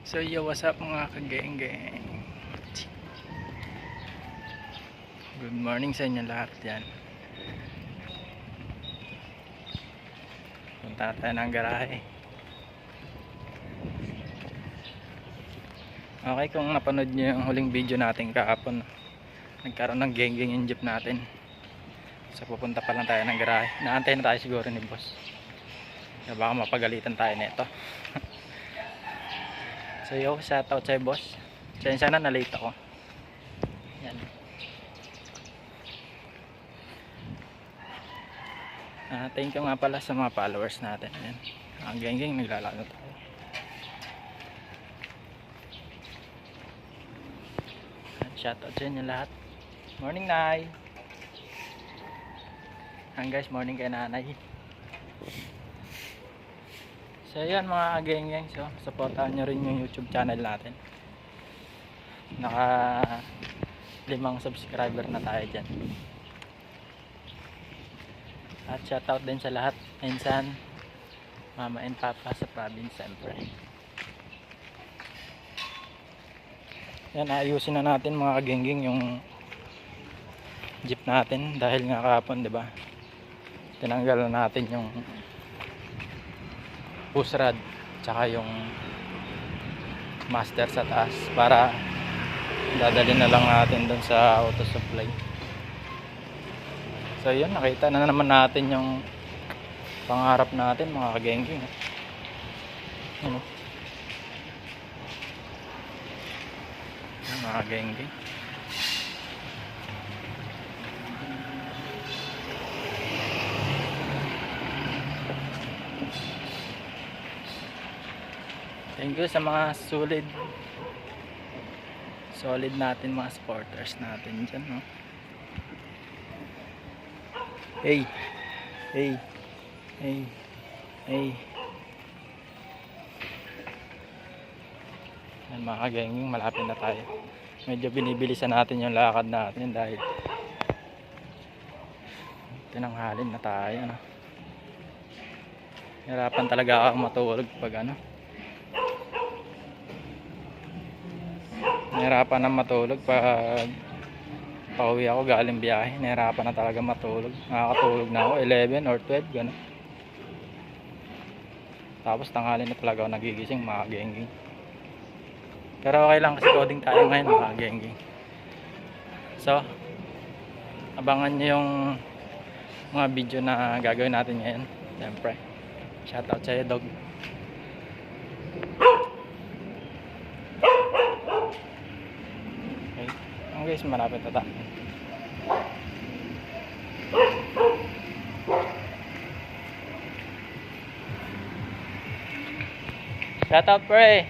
So yo, what's up mga kageng-geng? Good morning sa inyo lahat yan. Punta tayo ng garahe. Okay, kung napanood nyo yung huling video natin kahapon, nagkaroon ng geng-geng yung jeep natin. So pupunta pa lang tayo ng garahe. Naantay na tayo siguro ni boss. So, baka mapagalitan tayo nito. So yo, shoutout sa'yo boss. Sana na-late ako. Yan. Thank you nga pala sa mga followers natin. Yan. Ang geng-geng naglalaro tayo. Shoutout sa inyo lahat. Morning Nay. Guys, morning kay nanay. So yan mga geng-geng, so supportahan nyo rin yung YouTube channel natin. Naka 5 subscriber na tayo dyan. At shoutout din sa lahat, Insan, Mama and Papa sa province siyempre. Yan, ayusin na natin mga geng-geng yung jeep natin dahil nga kahapon, 'di ba? Tinanggal na natin yung push rod tsaka yung master sa taas para dadalhin na lang natin dun sa auto supply. So yun, nakita na naman natin yung pangarap natin mga kagengking. Ano? Mga kagengking. Thank you sa mga solid natin mga supporters natin dyan, no? Hey yan mga kagenging, malapit na tayo. Medyo binibilisan natin yung lakad natin dahil tinanghalin na tayo, no? Hirapan talaga ako matulog pag ano. Nahirapan na matulog pag pauwi ako galing biyahe. Nahirapan na talaga matulog. Nakakatulog na ako 11 or 12 gano'n. Tapos tanghali na talaga ako nagigising mga geng-geng. Pero okay lang kasi coding tayo ngayon mga geng-geng. So abangan nyo yung mga video na gagawin natin ngayon. Siyempre, shoutout sa'yo dog. Guys, malapit na tayo. Shout out pre.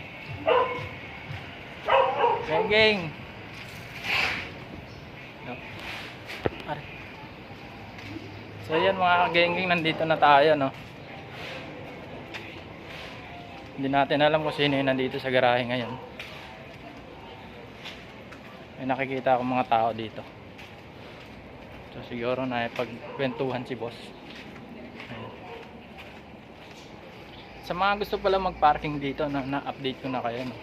Geng-geng. So yan mga geng-geng, nandito na tayo, no. Hindi natin alam kung sino yung nandito sa garahe ngayon. May nakikita akong mga tao dito. So siguro na pagkwentuhan si boss. Ayan. Sa mga gusto pala mag-parking dito, na-update ko na kayo, no?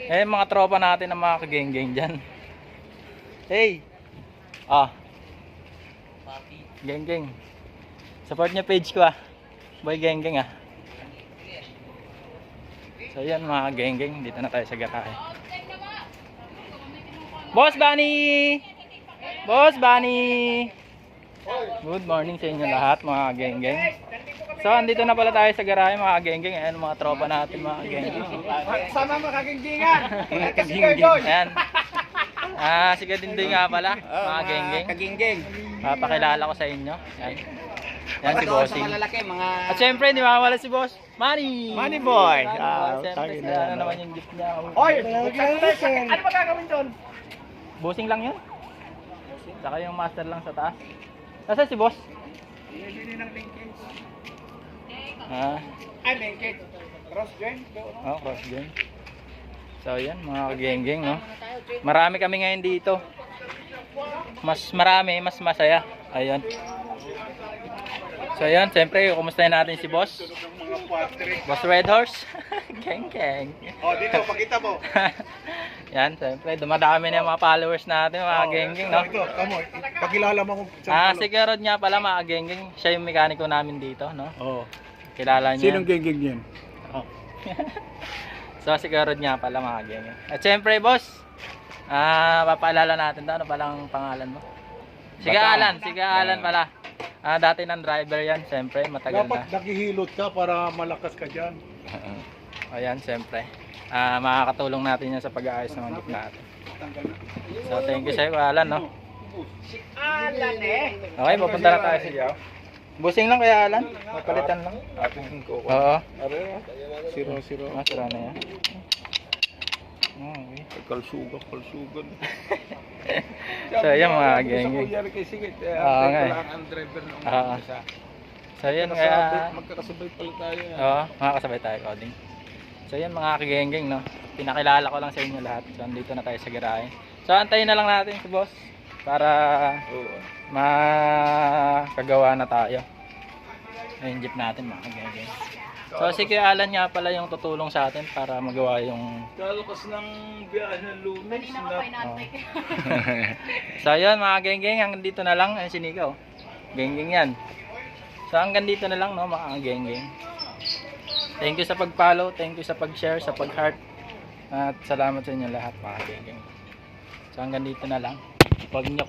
Mga tropa natin na mga kageng-geng dyan. Hey! Geng-geng. Support nyo page ko Boy geng-geng So yan mga geng-geng, dito na tayo sa garahe. Boss Bunny! Boss Bunny! Good morning sa inyo lahat mga geng-geng. So andito na pala tayo sa garahe mga geng-geng. Ayan mga tropa natin mga geng-geng. Sama mga kagenggengan! Ayan. Si Kadindoy nga pala mga geng-geng. Kagenggeng. Papakilala ko sa inyo. Ayan. Yan si Bossing. Mga... At syempre hindi mawawala si Boss Manny! Money boy! Syempre ano naman yung gift niya. Oy! Ano ba gagawin doon? Bossing lang yun. Saka yung master lang sa taas. Nasaan si Boss? Bili ng linkage. Ay, linkage. Cross joint. Cross joint. So yan mga geng-geng, no. Marami kami ngayon dito. Mas marami, mas masaya. Ayun. So ayan, siyempre, kumustahin natin si Boss. Tunog ng mga pottery. Boss Red Horse. Geng geng. Oh, dito, pakita mo. Yan, siyempre, dumadami na yung mga followers natin, mga geng-geng, no? Ito, kamo, pakilala mo kung Si Gerard nga pala, mga geng-geng. Siya yung mekaniko namin dito, no? Oh. Kilala niyo. Sinong geng-geng yan? Oh. So, si Gerard nga pala, mga geng-geng. At siyempre, boss, papaalala natin daw, ano palang pangalan mo? Sige Alan pala. Dati ng driver yan, siyempre, matagal Dapat na. naghihilot ka para malakas ka dyan. Ayan, siyempre. Makakatulong natin yan sa pag-aayos ng jeep natin. So, thank you sa'yo, Alan, no? Si Alan eh. Okay, pupunta na tayo sa iyo. Busing lang kaya, Alan? Mapalitan lang. Ating ko. Oo. Siro. Sira na yan. Okay. Kalsugan. So, yan mga geng-geng. Sige, Oo nga eh. ang driver ng Oo. isa. So, yan kaya... Magkakasabay pala tayo. Oo, makakasabay tayo, Coding. So, yan mga kageng-geng, no? Pinakilala ko lang sa inyo lahat. So, andito na tayo sa garahe. So, antayin na lang natin si boss para makagawa na tayo. Yung jeep natin, mga kageng-geng. So, si Kuya Alan nga pala yung tutulong sa atin para magawa yung... Kalakas ng biyahe ng Lunes. So, yun mga geng-geng, hanggang dito na lang. Ayun si Nika, oh. Geng-geng yan. So, hanggang dito na lang, no, mga geng-geng. Thank you sa pag-follow, thank you sa pag-share, sa pag-heart. At salamat sa inyo lahat, mga geng-geng. So, hanggang dito na lang. Huwag niyo